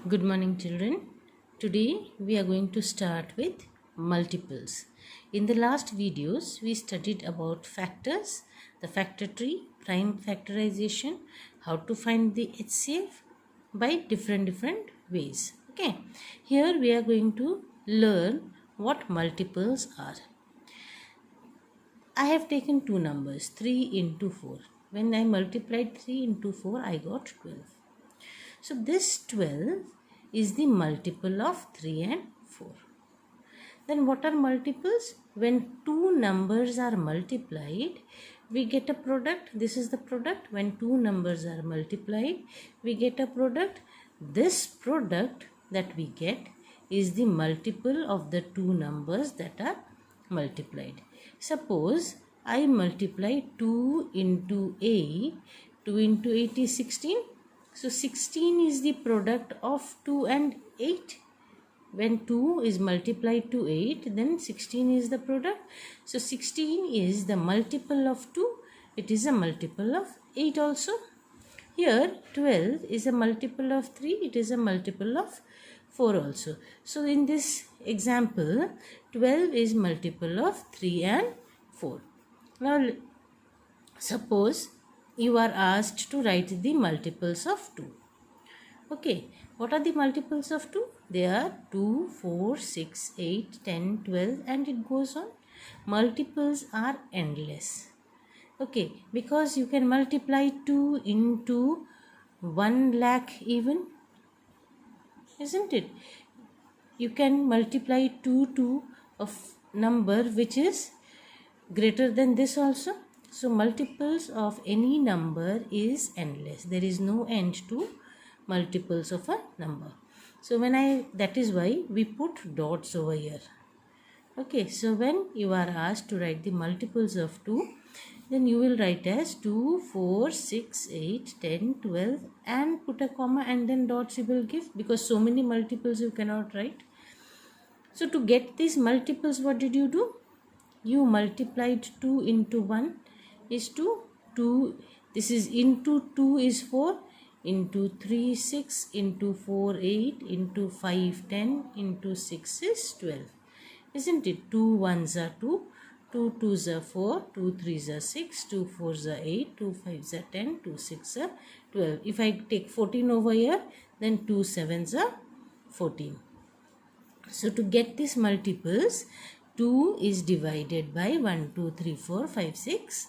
Good morning, children. Today we are going to start with multiples. In the last videos, we studied about factors, the factor tree, prime factorization, how to find the HCF by different ways. Okay. Here we are going to learn what multiples are. I have taken two numbers, 3 into 4. When I multiplied 3 into 4, I got 12. So this 12 is the multiple of 3 and 4. Then what are multiples? When two numbers are multiplied, we get a product. This is the product. When two numbers are multiplied, we get a product. This product that we get is the multiple of the two numbers that are multiplied. Suppose I multiply 2 into 8. 2 into 8 is 16. So 16 is the product of 2 and 8. When 2 is multiplied to 8, then 16 is the product. So 16 is the multiple of 2. It is a multiple of 8 also. Here 12 is a multiple of 3. It is a multiple of 4 also. So in this example, 12 is multiple of 3 and 4. Now suppose you are asked to write the multiples of 2. Okay, what are the multiples of 2? They are 2, 4, 6, 8, 10, 12 and it goes on. Multiples are endless. Okay, because you can multiply 2 into 1 lakh even, isn't it? You can multiply 2 to a number which is greater than this also. So multiples of any number is endless. There is no end to multiples of a number. So that is why we put dots over here. Okay, so when you are asked to write the multiples of 2, then you will write as 2, 4, 6, 8, 10, 12 and put a comma and then dots you will give, because so many multiples you cannot write. So to get these multiples, what did you do? You multiplied 2 into 1 is 2. This is into 2 is 4. Into 3, 6, into 4, 8, into 5, 10, into 6 is 12. Isn't it? 2 1s are 2, 2 2s are 4, 2 3s are 6, 2 4s are 8, 2 5s are 10, 2 6s are 12. If I take 14 over here, then 2 7s are 14. So to get these multiples, 2 is divided by 1, 2, 3, 4, 5, 6,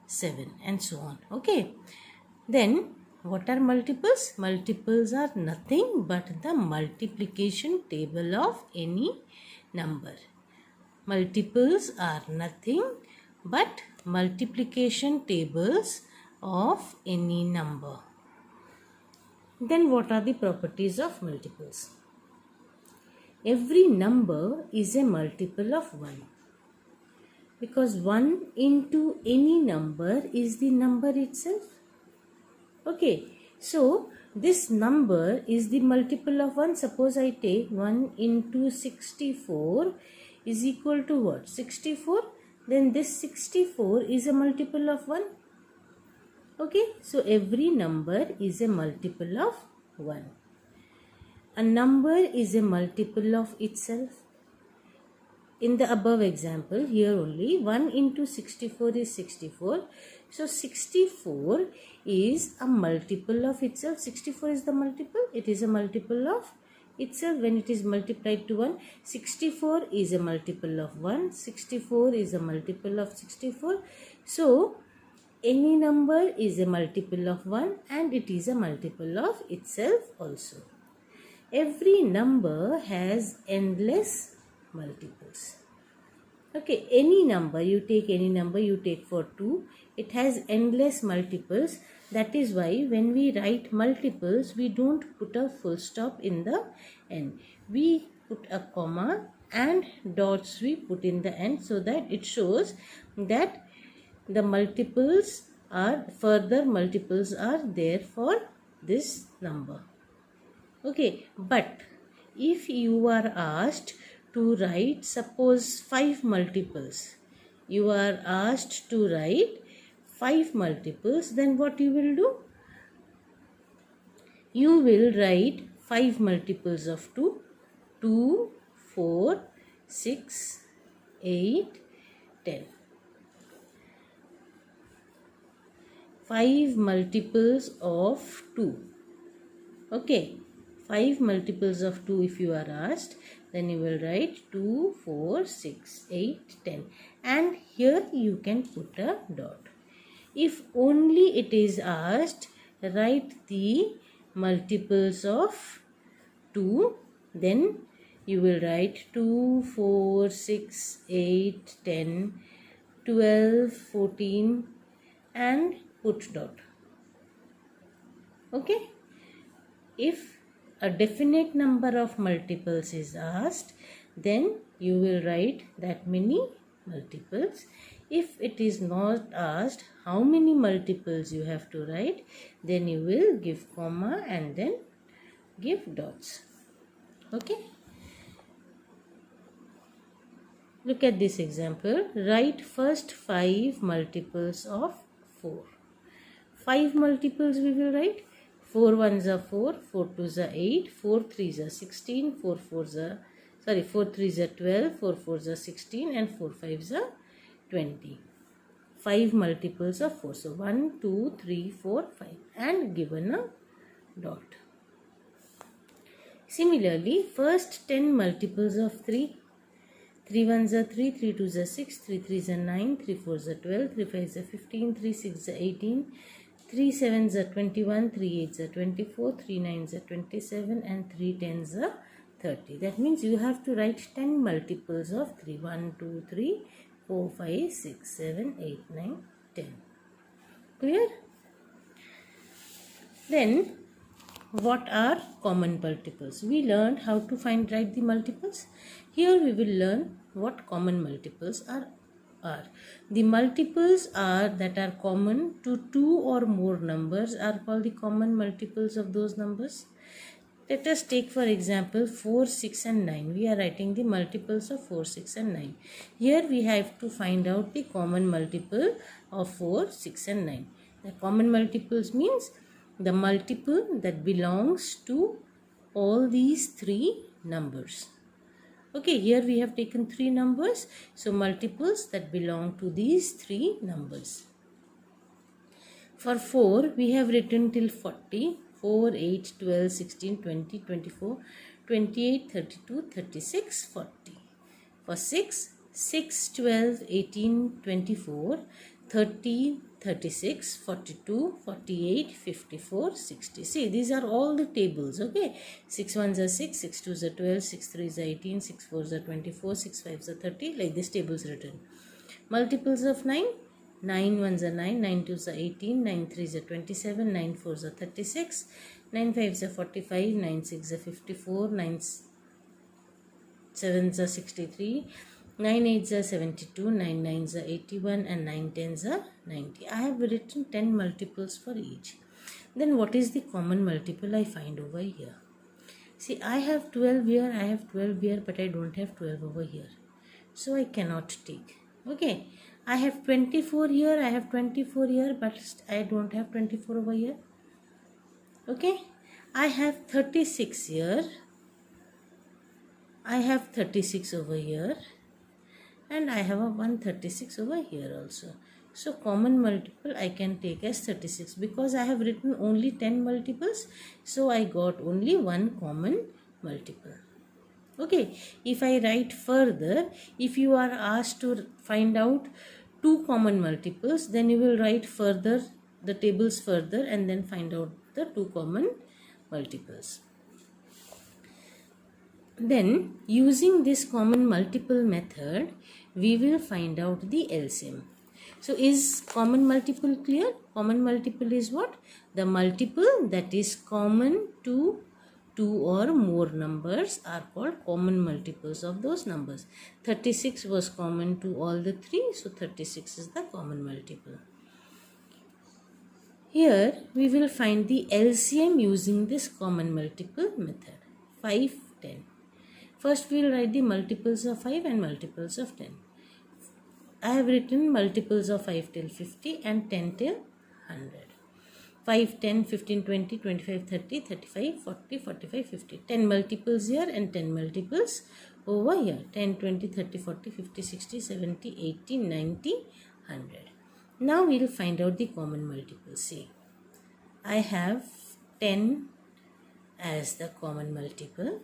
7 and so on. Okay. Then what are multiples? Multiples are nothing but the multiplication table of any number. Multiples are nothing but multiplication tables of any number. Then what are the properties of multiples? Every number is a multiple of 1. Because 1 into any number is the number itself. Okay, so this number is the multiple of 1. Suppose I take 1 into 64 is equal to what? 64. Then this 64 is a multiple of 1. Okay, so every number is a multiple of 1. A number is a multiple of itself. In the above example, here only 1 into 64 is 64. So 64 is a multiple of itself. 64 is the multiple. It is a multiple of itself when it is multiplied to 1. 64 is a multiple of 1. 64 is a multiple of 64. So any number is a multiple of 1 and it is a multiple of itself also. Every number has endless multiples. Okay, any number, you take any number, you take for 2, it has endless multiples. That is why when we write multiples, we don't put a full stop in the end. We put a comma and dots we put in the end so that it shows that the multiples are, further multiples are there for this number. Okay, but if you are asked to write, suppose 5 multiples, you are asked to write 5 multiples, then what you will do? You will write 5 multiples of 2. 2, 4, 6, 8, 10. 5 multiples of 2. Okay, 5 multiples of 2 if you are asked, then you will write 2, 4, 6, 8, 10. And here you can put a dot. If only it is asked, write the multiples of 2, then you will write 2, 4, 6, 8, 10, 12, 14 and put dot. Okay. If a definite number of multiples is asked, then you will write that many multiples. If it is not asked how many multiples you have to write, then you will give comma and then give dots. Okay. Look at this example. Write first 5 multiples of 4. 5 multiples we will write. 4 ones are 4, 4 twos are 8, 4 threes are 16, 4 threes are 12, 4 fours are 16 and 4 fives are 20. 5 multiples of 4. So 1, 2, 3, 4, 5 and given a dot. Similarly, first 10 multiples of 3. 3 ones are 3, 3 twos are 6, 3 threes are 9, 3 fours are 12, 3 fives are 15, 3 sixes are 18, 3 sevens are 21, 3 eights are 24, 3 nines are 27 and 3 tens are 30. That means you have to write 10 multiples of 3. 1, 2, 3, 4, 5, 6, 7, 8, 9, 10. Clear? Then what are common multiples? We learned how to write the multiples. Here we will learn what common multiples are. The multiples that are common to 2 or more numbers are called the common multiples of those numbers. Let us take for example 4, 6 and 9. We are writing the multiples of 4, 6 and 9. Here we have to find out the common multiple of 4, 6 and 9. The common multiples means the multiple that belongs to all these 3 numbers. Okay, here we have taken 3 numbers. So multiples that belong to these 3 numbers. For 4, we have written till 40. 4, 8, 12, 16, 20, 24, 28, 32, 36, 40. For 6, 6, 12, 18, 24, 30, 36, 42, 48, 54, 60. See, these are all the tables, okay? 6 ones are 6, 6 twos are 12, 6 threes are 18, 6 fours are 24, 6 fives are 30, like this table is written. Multiples of 9, 9 ones are 9, 9 twos are 18, 9 threes are 27, 9 fours are 36, 9 fives are 45, 9 sixes are 54, 9 sevens are 63, 9 eights are 72, 9 nines are 81 and 9 tens are 90. I have written 10 multiples for each. Then what is the common multiple I find over here? See, I have 12 here, I have 12 here, but I don't have 12 over here. So I cannot take. Okay. I have 24 here, I have 24 here, but I don't have 24 over here. Okay. I have 36 here. I have 36 over here. And I have a 136 over here also. So common multiple I can take as 36 because I have written only 10 multiples. So I got only one common multiple. Okay, if I write further, if you are asked to find out 2 common multiples, then you will write further the tables further and then find out the 2 common multiples. Then using this common multiple method, we will find out the LCM. So is common multiple clear? Common multiple is what? The multiple that is common to 2 or more numbers are called common multiples of those numbers. 36 was common to all the 3, so 36 is the common multiple. Here we will find the LCM using this common multiple method. 5, 10. First we will write the multiples of 5 and multiples of 10. I have written multiples of 5 till 50 and 10 till 100. 5, 10, 15, 20, 25, 30, 35, 40, 45, 50. 10 multiples here and 10 multiples over here. 10, 20, 30, 40, 50, 60, 70, 80, 90, 100. Now we will find out the common multiples. See, I have 10 as the common multiple.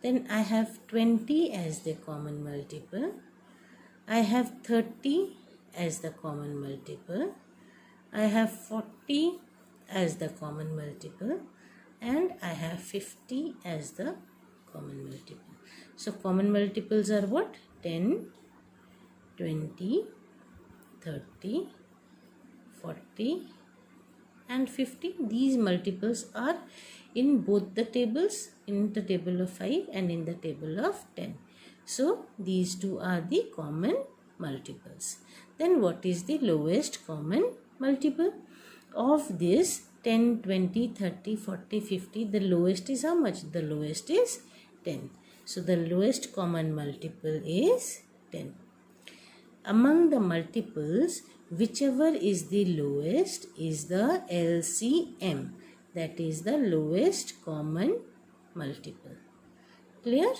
Then I have 20 as the common multiple. I have 30 as the common multiple. I have 40 as the common multiple, and I have 50 as the common multiple. So common multiples are what? 10, 20, 30, 40 and 50. These multiples are in both the tables, in the table of 5 and in the table of 10. So these two are the common multiples. Then what is the lowest common multiple? Of this 10, 20, 30, 40, 50, the lowest is how much? The lowest is 10. So the lowest common multiple is 10. Among the multiples, whichever is the lowest is the LCM. That is the lowest common multiple. Clear?